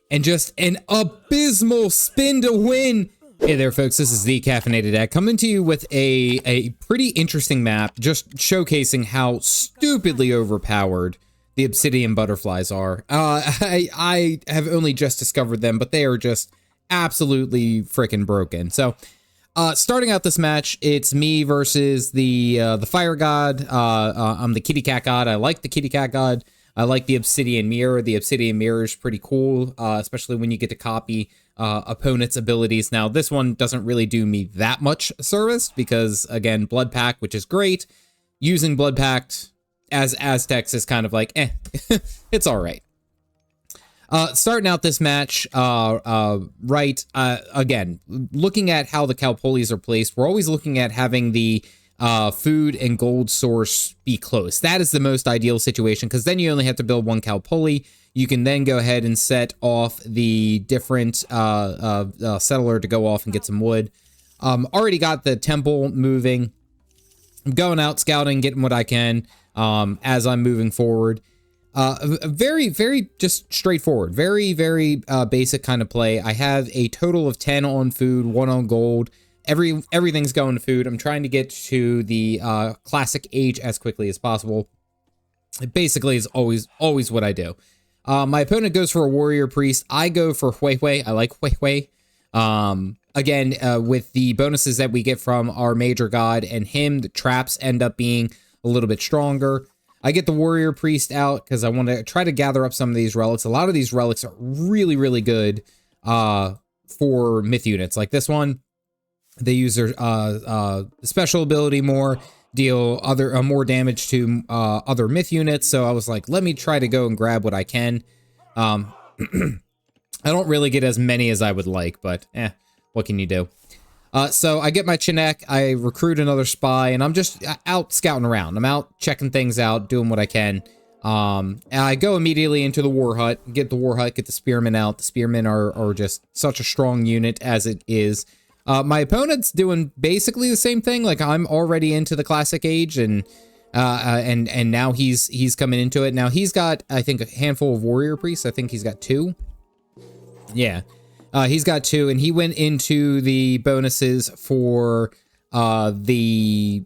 and just an abysmal spin to win. Hey there, folks. This is the Caffeinated Dad coming to you with a pretty interesting map, just showcasing how stupidly overpowered the Obsidian Butterflies are. I have only just discovered them, but they are just absolutely freaking broken. So, starting out this match, it's me versus the Fire God. I'm the Kitty Cat God. I like the Kitty Cat God. I like the Obsidian Mirror. The Obsidian Mirror is pretty cool, especially when you get to copy opponent's abilities. Now, this one doesn't really do me that much service because, again, Blood Pact, which is great. Using Blood Pact as Aztecs is kind of like, it's all right. Starting out this match, again, looking at how the Calpullis are placed, we're always looking at having the food and gold source be close. That is the most ideal situation because then you only have to build one Calpulli. You can then go ahead and set off the different settler to go off and get some wood. Already got the temple moving. I'm going out scouting, getting what I can as I'm moving forward. Very, very just straightforward. Very, very basic kind of play. I have a total of 10 on food, 1 on gold. Everything's going to food. I'm trying to get to the classic age as quickly as possible. It basically is always what I do. My opponent goes for a warrior priest. I go for Hui Hui. I like Hui Hui. Again, with the bonuses that we get from our major god and him, the traps end up being a little bit stronger. I get the warrior priest out because I want to try to gather up some of these relics. A lot of these relics are really, really good for myth units. Like this one, they use their special ability more, deal more damage to other myth units. So I was like, let me try to go and grab what I can. I don't really get as many as I would like, but what can you do? So I get my Chinek, I recruit another spy, and I'm just out scouting around. I'm out checking things out, doing what I can. And I go immediately into the war hut, get the war hut, get the spearmen out. The spearmen are just such a strong unit as it is. My opponent's doing basically the same thing. Like I'm already into the classic age, and now he's coming into it. Now he's got, I think, a handful of warrior priests. I think he's got 2. Yeah. He's got 2, and he went into the bonuses for the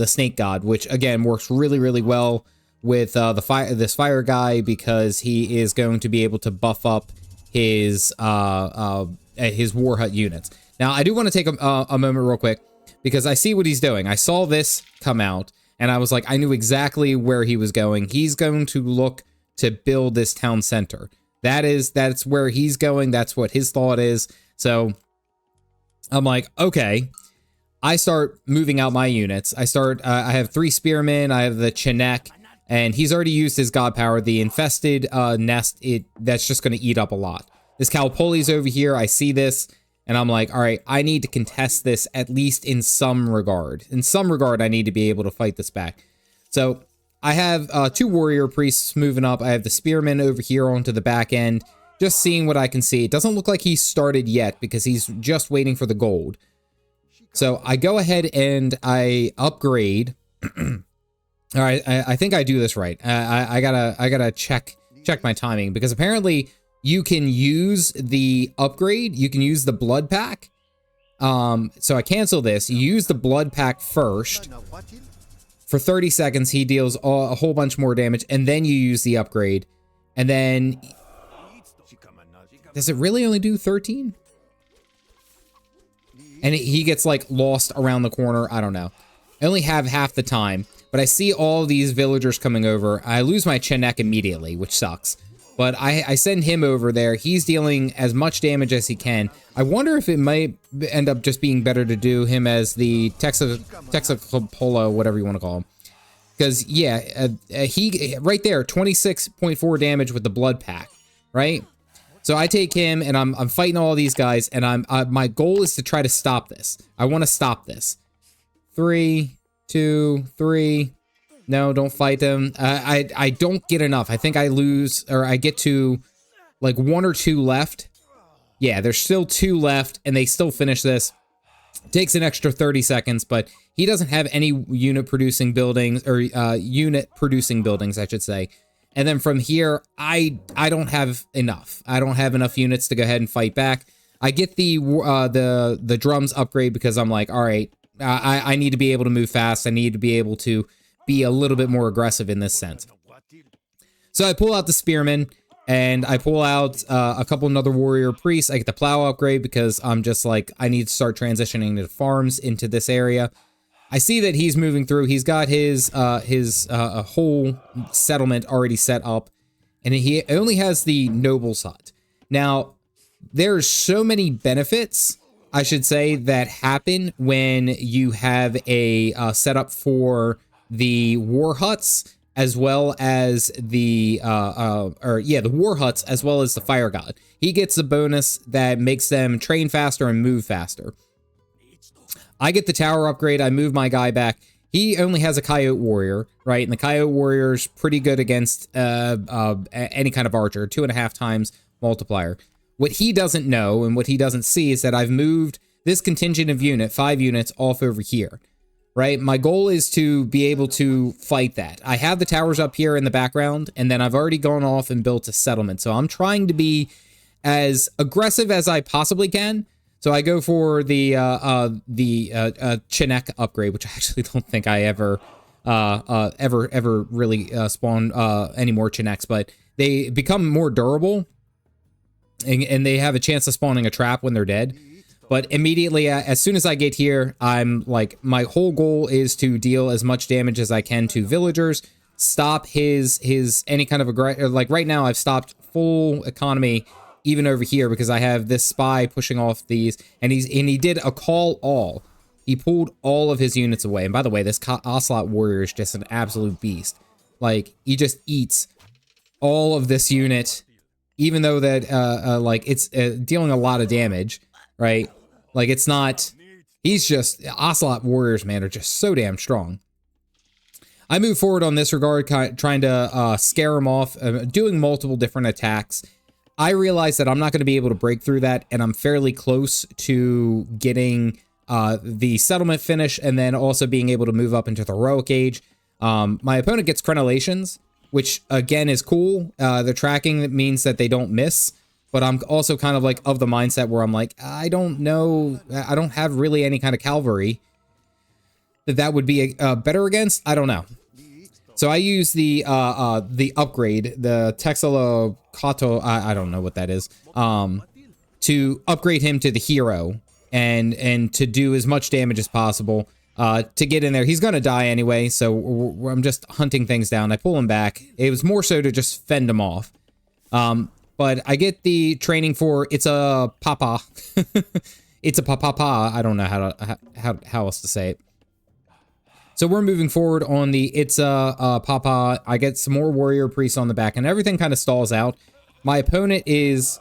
snake god, which again works really, really well with this fire guy because he is going to be able to buff up his war hut units. Now, I do want to take a moment real quick because I see what he's doing. I saw this come out, and I was like, I knew exactly where he was going. He's going to look to build this town center. That's where he's going. That's what his thought is. So I'm like, okay. I start moving out my units. I have 3 spearmen. I have the Chinek, and he's already used his god power. The infested nest, that's just going to eat up a lot. This Calpulli's over here. I see this, and I'm like, all right, I need to contest this at least in some regard. In some regard, I need to be able to fight this back. So I have 2 warrior priests moving up. I have the spearmen over here onto the back end, just seeing what I can see. It doesn't look like he's started yet because he's just waiting for the gold. So I go ahead and I upgrade. All right, I think I do this right. I gotta check my timing because apparently you can use the upgrade. You can use the blood pack. So I cancel this. You use the blood pack first. For 30 seconds, he deals a whole bunch more damage, and then you use the upgrade. And then, does it really only do 13? And he gets, like, lost around the corner. I don't know. I only have half the time, but I see all these villagers coming over. I lose my Chinek immediately, which sucks. But I send him over there. He's dealing as much damage as he can. I wonder if it might end up just being better to do him as the Texacola, whatever you want to call him. Because, yeah, he, right there, 26.4 damage with the blood pack, right? So I take him, and I'm fighting all these guys, and my goal is to try to stop this. I want to stop this. 3, 2, 3... No, don't fight them. I don't get enough. I think I lose, or I get to like 1 or 2 left. Yeah, there's still 2 left, and they still finish this. It takes an extra 30 seconds, but he doesn't have any unit producing buildings, or unit producing buildings, I should say. And then from here, I don't have enough. I don't have enough units to go ahead and fight back. I get the drums upgrade because I'm like, all right, I need to be able to move fast. I need to be able to be a little bit more aggressive in this sense. So I pull out the spearman and I pull out a couple another warrior priests. I get the plow upgrade because I'm just like, I need to start transitioning the farms into this area. I see that he's moving through. He's got his whole settlement already set up, and he only has the noble's hut. Now, there's so many benefits, I should say, that happen when you have a setup for the war huts, as well as the the war huts, as well as the fire god. He gets a bonus that makes them train faster and move faster. I get the tower upgrade. I move my guy back. He only has a coyote warrior, right? And the coyote warrior's pretty good against any kind of archer, 2.5 times multiplier. What he doesn't know and what he doesn't see is that I've moved this contingent of 5 units off over here, right? My goal is to be able to fight that. I have the towers up here in the background, and then I've already gone off and built a settlement. So I'm trying to be as aggressive as I possibly can. So I go for the Chinek upgrade, which I actually don't think I ever really spawn any more Chineks, but they become more durable, and they have a chance of spawning a trap when they're dead. But immediately, as soon as I get here, I'm like, my whole goal is to deal as much damage as I can to villagers, stop his any kind of aggression. Like right now, I've stopped full economy even over here because I have this spy pushing off these, and he did a call all. He pulled all of his units away. And by the way, this Ocelot warrior is just an absolute beast. Like, he just eats all of this unit, even though that like it's dealing a lot of damage, right? Like, it's not. He's just, Ocelot warriors, man, are just so damn strong. I move forward on this regard, trying to scare him off, doing multiple different attacks. I realize that I'm not going to be able to break through that, and I'm fairly close to getting the settlement finish, and then also being able to move up into the heroic age. My opponent gets crenellations, which again is cool. The tracking means that they don't miss, but I'm also kind of like of the mindset where I'm like, I don't know, I don't have really any kind of cavalry that would be better against. I don't know. So I use the upgrade, the Texala Kato, I don't know what that is, to upgrade him to the hero and to do as much damage as possible to get in there. He's going to die anyway, so I'm just hunting things down. I pull him back. It was more so to just fend him off. But I get the training for It's a Papa. It's a Papa. I don't know how else to say it. So we're moving forward on the It's a Papa. I get some more warrior priests on the back, and everything kind of stalls out. My opponent is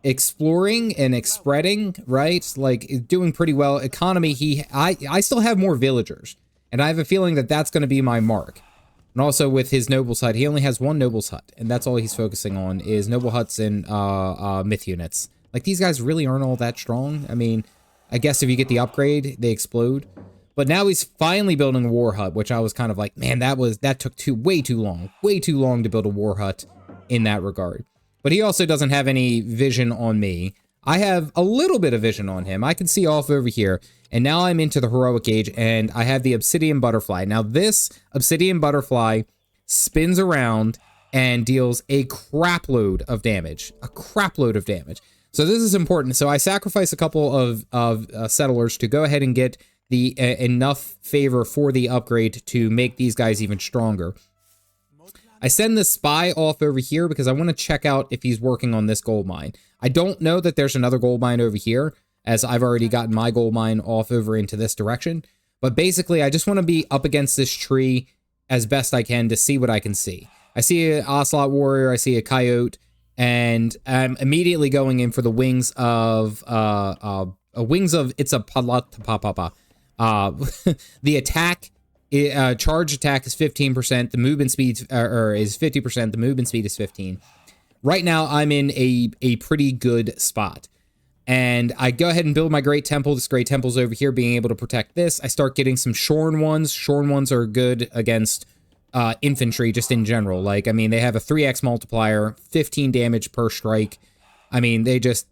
exploring and spreading, right? Like, doing pretty well. Economy, I still have more villagers, and I have a feeling that that's going to be my mark. And also with his noble's hut, he only has 1 noble's hut, and that's all he's focusing on is noble huts and myth units. Like, these guys really aren't all that strong. I mean, I guess if you get the upgrade, they explode. But now he's finally building a war hut, which I was kind of like, man, that took way too long to build a war hut in that regard. But he also doesn't have any vision on me. I have a little bit of vision on him. I can see off over here. And now I'm into the heroic age, and I have the Obsidian Butterfly. Now this Obsidian Butterfly spins around and deals a crap load of damage. So this is important. So I sacrifice a couple of settlers to go ahead and get the enough favor for the upgrade to make these guys even stronger. I send the spy off over here because I want to check out if he's working on this gold mine. I don't know that there's another gold mine over here, as I've already gotten my gold mine off over into this direction. But basically, I just want to be up against this tree as best I can to see what I can see. I see an Ocelot warrior, I see a coyote, and I'm immediately going in for the wings of It's a Papa. The attack, charge attack is 15%. The movement speed is 50%. The movement speed is 15. Right now, I'm in a pretty good spot. And I go ahead and build my Great Temple. This Great Temple's over here, being able to protect this. I start getting some Shorn ones. Shorn ones are good against infantry just in general. Like, I mean, they have a 3x multiplier, 15 damage per strike. I mean, they just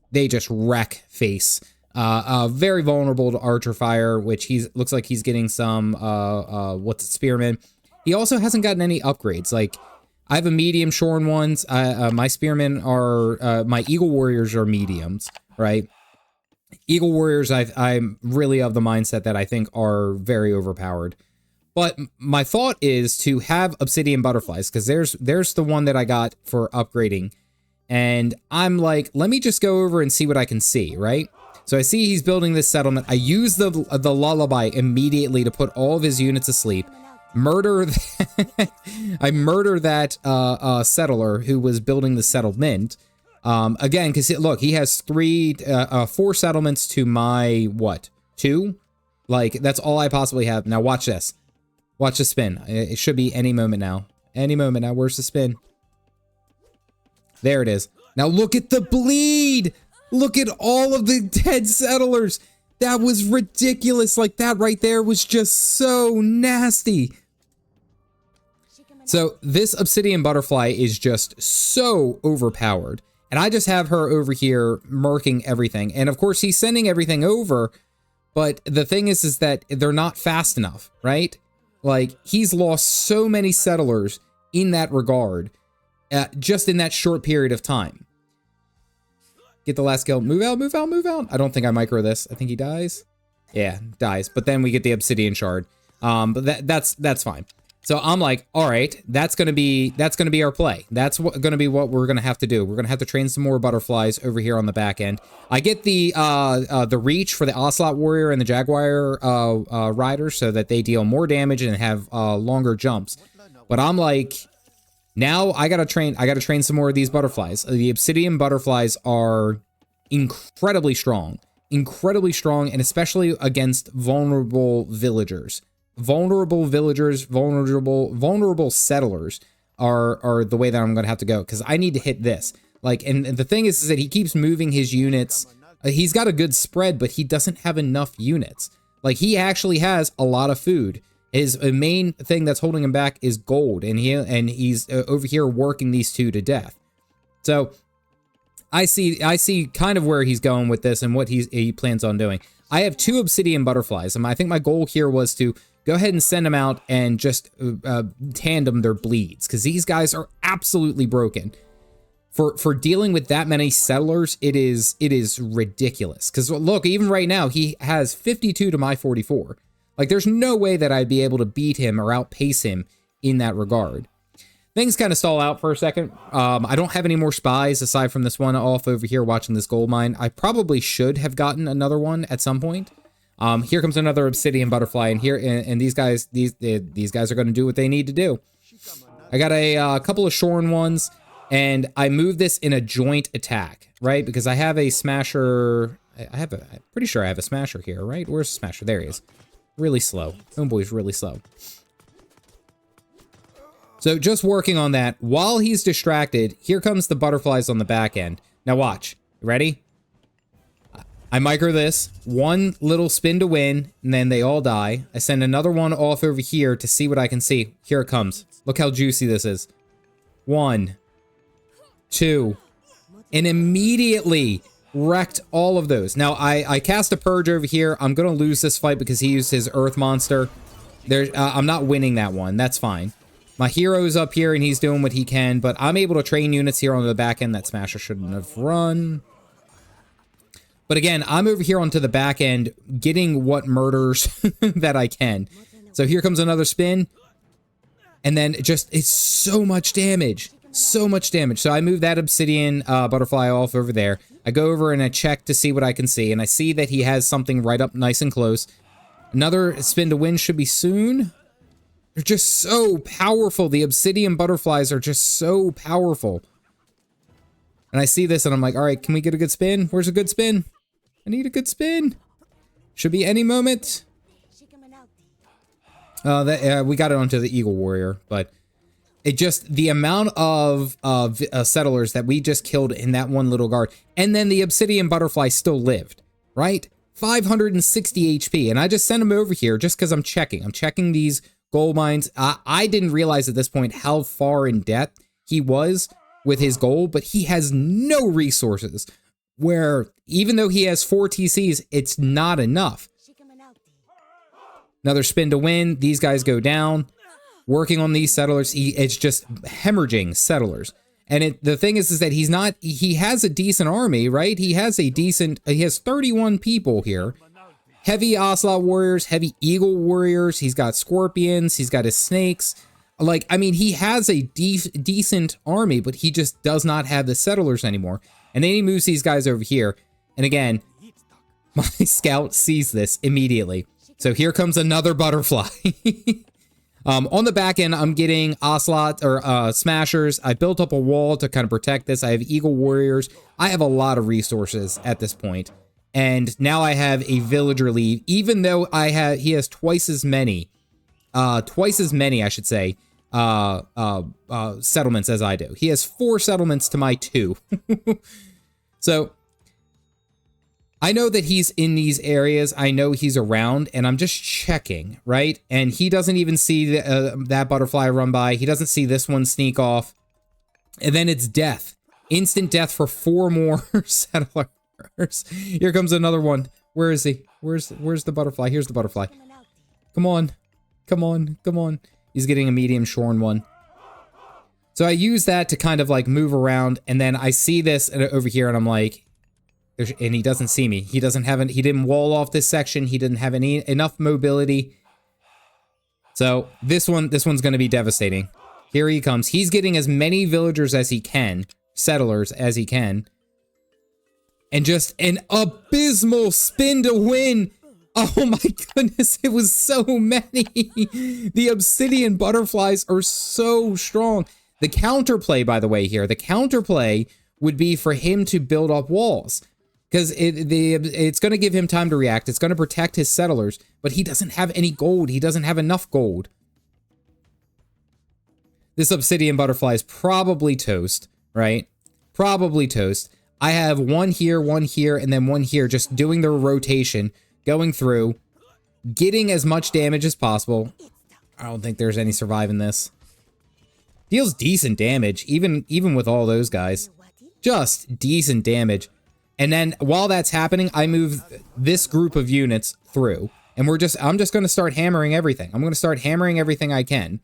wreck face. Very vulnerable to archer fire, which looks like he's getting some, spearman. He also hasn't gotten any upgrades. Like, I have a medium shorn ones. My spearmen are, my eagle warriors are mediums, right? Eagle warriors, I'm really of the mindset that I think are very overpowered. But my thought is to have obsidian butterflies, because there's the one that I got for upgrading. And I'm like, let me just go over and see what I can see, right? So I see he's building this settlement. I use the lullaby immediately to put all of his units asleep. I murder that settler who was building the settlement. Again, because look, he has 4 settlements to my, what, 2? Like, that's all I possibly have. Now watch this. Watch the spin. It should be any moment now. Any moment now. Where's the spin? There it is. Now look at the bleed. Look at all of the dead settlers. That was ridiculous. Like, that right there was just so nasty. So this obsidian butterfly is just so overpowered. And I just have her over here murking everything. And of course, he's sending everything over. But the thing is that they're not fast enough, right? Like, he's lost so many settlers in that regard, just in that short period of time. Get the last kill. Move out, move out, move out. I don't think I micro this. I think he dies. Yeah, dies. But then we get the obsidian shard. But that's fine. So I'm like, all right, that's gonna be our play. That's gonna be what we're gonna have to do. We're gonna have to train some more butterflies over here on the back end. I get the reach for the ocelot warrior and the jaguar rider so that they deal more damage and have longer jumps. But I'm like, now I gotta train some more of these butterflies. The obsidian butterflies are incredibly strong, and especially against vulnerable villagers. Vulnerable settlers are the way that I'm going to have to go, because I need to hit this. Like, and the thing is that he keeps moving his units. He's got a good spread, but he doesn't have enough units. Like, he actually has a lot of food. His main thing that's holding him back is gold, and he's over here working these 2 to death. So I see kind of where he's going with this and what he plans on doing. I have 2 obsidian butterflies, and I think my goal here was to go ahead and send them out and just tandem their bleeds, because these guys are absolutely broken. For dealing with that many settlers, it is ridiculous. Because look, even right now, he has 52 to my 44. Like, there's no way that I'd be able to beat him or outpace him in that regard. Things kind of stall out for a second. I don't have any more spies aside from this one off over here watching this gold mine. I probably should have gotten another one at some point. Here comes another obsidian butterfly, and these guys are going to do what they need to do. I got a couple of shorn ones, and I moved this in a joint attack, right? Because I have a smasher. I'm pretty sure I have a smasher here, right? Where's the smasher? There he is. Really slow. Homeboy's really slow. So just working on that while he's distracted. Here comes the butterflies on the back end. Now watch. Ready? I micro this, 1 little spin to win, and then they all die. I send another one off over here to see what I can see. Here it comes. Look how juicy this is. 1, 2, and immediately wrecked all of those. Now, I cast a purge over here. I'm going to lose this fight because he used his earth monster. I'm not winning that one. That's fine. My hero's up here, and he's doing what he can, but I'm able to train units here on the back end. That Smasher shouldn't have run. But again, I'm over here onto the back end, getting what murders that I can. So here comes another spin. And then it's so much damage. So much damage. So I move that obsidian butterfly off over there. I go over and I check to see what I can see. And I see that he has something right up nice and close. Another spin to win should be soon. They're just so powerful. The obsidian butterflies are just so powerful. And I see this and I'm like, all right, can we get a good spin? Where's a good spin? I need a good spin. Should be any moment. We got it onto the Eagle Warrior, but it just, the amount of settlers that we just killed in that one little guard, and then the Obsidian Butterfly still lived, right? 560 HP, and I just sent him over here just because I'm checking. I'm checking these gold mines. I didn't realize at this point how far in depth he was with his gold, but he has no resources, where even though he has 4 TCs, it's not enough. Another spin to win. These guys go down. Working on these settlers, it's just hemorrhaging settlers. And the thing is that he has a decent army, right? He has 31 people here. Heavy Ocelot warriors, heavy Eagle warriors. He's got scorpions. He's got his snakes. Like, I mean, he has a decent army, but he just does not have the settlers anymore. And then he moves these guys over here. And again, my scout sees this immediately. So here comes another butterfly. On the back end, I'm getting Ocelot or Smashers. I built up a wall to kind of protect this. I have Eagle Warriors. I have a lot of resources at this point. And now I have a villager lead, even though he has twice as many, I should say, settlements as I do. He has 4 settlements to my 2. So I know that he's in these areas. I know he's around, and I'm just checking, right? And he doesn't even see that butterfly run by. He doesn't see this one sneak off. And then it's death. Instant death for 4 more settlers. Here comes another one. Where is he? Where's the butterfly? Here's the butterfly. Come on. Come on. Come on. He's getting a medium shorn one. So I use that to kind of like move around, and then I see this over here, and I'm like, and he doesn't see me. He didn't wall off this section. He didn't have enough mobility. So this one's going to be devastating. Here he comes. He's getting as many villagers as he can, settlers as he can. And just an abysmal spin to win. Oh my goodness, it was so many. The Obsidian Butterflies are so strong. The counterplay, by the way, here, the counterplay would be for him to build up walls. Because it's going to give him time to react. It's going to protect his settlers. But he doesn't have any gold. He doesn't have enough gold. This Obsidian Butterfly is probably toast, right? Probably toast. I have one here, and then one here, just doing the rotation, going through, getting as much damage as possible. I don't think there's any surviving this. Deals decent damage, even with all those guys. Just decent damage. And then while that's happening, I move this group of units through. And I'm just going to start hammering everything. I'm going to start hammering everything I can.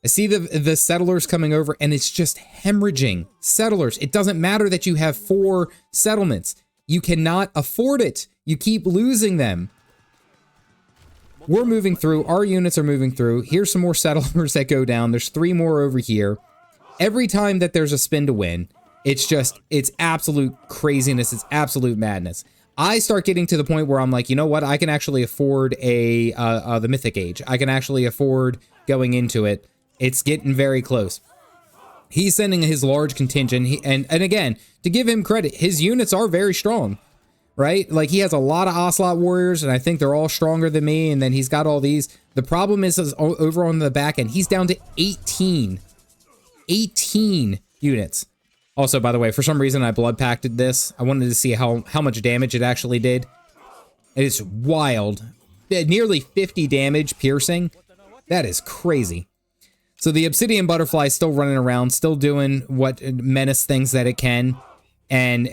I see the settlers coming over, and it's just hemorrhaging settlers. It doesn't matter that you have 4 settlements. You cannot afford it. You keep losing them. We're moving through. Our units are moving through. Here's some more settlers that go down. There's 3 more over here. Every time that there's a spin to win, it's absolute craziness. It's absolute madness. I start getting to the point where I'm like, you know what? I can actually afford the Mythic Age. I can actually afford going into it. It's getting very close. He's sending his large contingent. And again, to give him credit, his units are very strong, right? Like, he has a lot of Ocelot warriors, and I think they're all stronger than me. And then he's got all these. The problem is over on the back end, he's down to 18 units. Also, by the way, for some reason, I blood pacted this. I wanted to see how much damage it actually did. It's wild. Nearly 50 damage piercing. That is crazy. So the Obsidian Butterfly is still running around, still doing what menace things that it can, and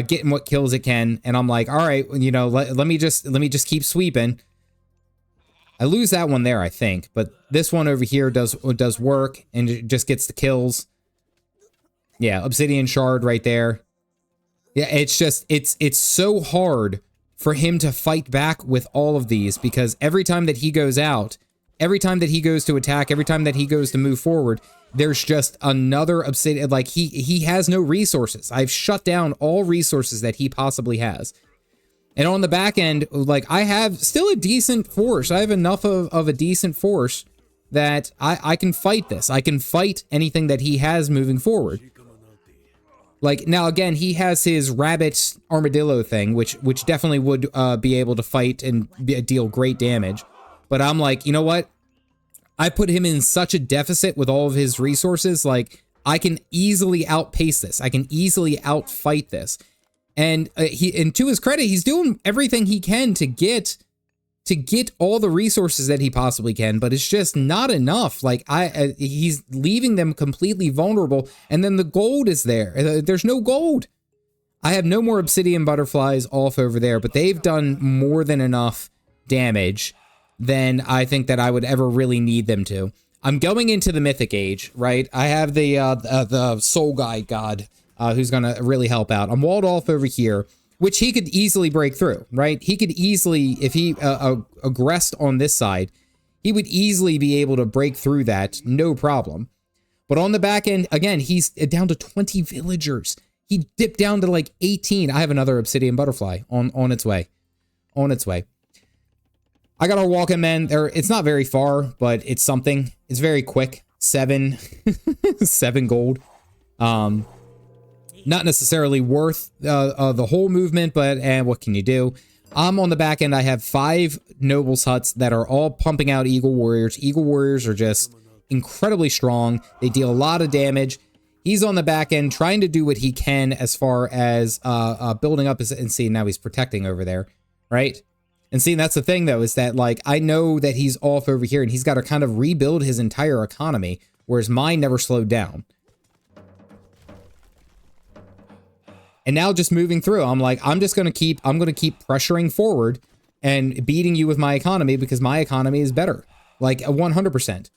getting what kills it can. And I'm like, all right, you know, let me just keep sweeping. I lose that one there, I think, but this one over here does work and just gets the kills. Yeah, Obsidian Shard right there. Yeah, it's just, it's so hard for him to fight back with all of these, because every time that he goes out, every time that he goes to attack, every time that he goes to move forward, there's just another Obsidian, like he has no resources. I've shut down all resources that he possibly has. And on the back end, like, I have still a decent force. I have enough of a decent force that I can fight this. I can fight anything that he has moving forward. Like, now, again, he has his rabbit armadillo thing, which definitely would be able to fight and deal great damage. But I'm like, you know what? I put him in such a deficit with all of his resources, like, I can easily outpace this. I can easily outfight this. And and to his credit, he's doing everything he can to get to get all the resources that he possibly can, but it's just not enough. Like he's leaving them completely vulnerable, and then the gold is there. There's no gold. I have no more obsidian butterflies off over there, but they've done more than enough damage than I think that I would ever really need them to. I'm going into the Mythic Age, right? I have the Soul Guide God who's going to really help out. I'm walled off over here, which he could easily break through, right? He could easily, if he aggressed on this side, he would easily be able to break through that, no problem. But on the back end, again, he's down to 20 villagers. He dipped down to like 18. I have another Obsidian Butterfly on its way. On its way. I got our walk-in men. It's not very far, but it's something. It's very quick. 7 gold. Not necessarily worth the whole movement, but what can you do? I'm on the back end. I have 5 nobles huts that are all pumping out Eagle Warriors. Eagle Warriors are just incredibly strong. They deal a lot of damage. He's on the back end trying to do what he can as far as building up his, and see, now he's protecting over there, right? And see, that's the thing, though, is that, like, I know that he's off over here, and he's got to kind of rebuild his entire economy, whereas mine never slowed down. And now just moving through, I'm like, I'm going to keep pressuring forward and beating you with my economy because my economy is better. Like, 100%.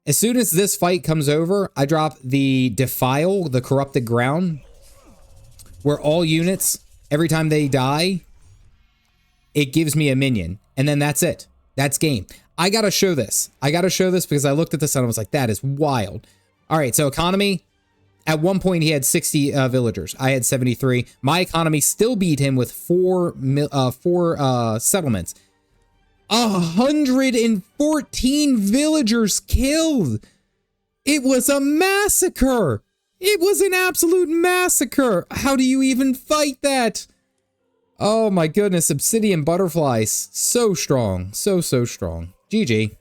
As soon as this fight comes over, I drop the Defile, the Corrupted Ground, where all units, every time they die, it gives me a minion, and then that's it. That's game. I gotta show this. I gotta show this because I looked at this and I was like, that is wild. All right, so economy. At one point, he had 60 villagers. I had 73. My economy still beat him with 4 settlements. 114 villagers killed. It was a massacre. It was an absolute massacre. How do you even fight that? Oh my goodness, Obsidian Butterflies. So strong. So strong. GG.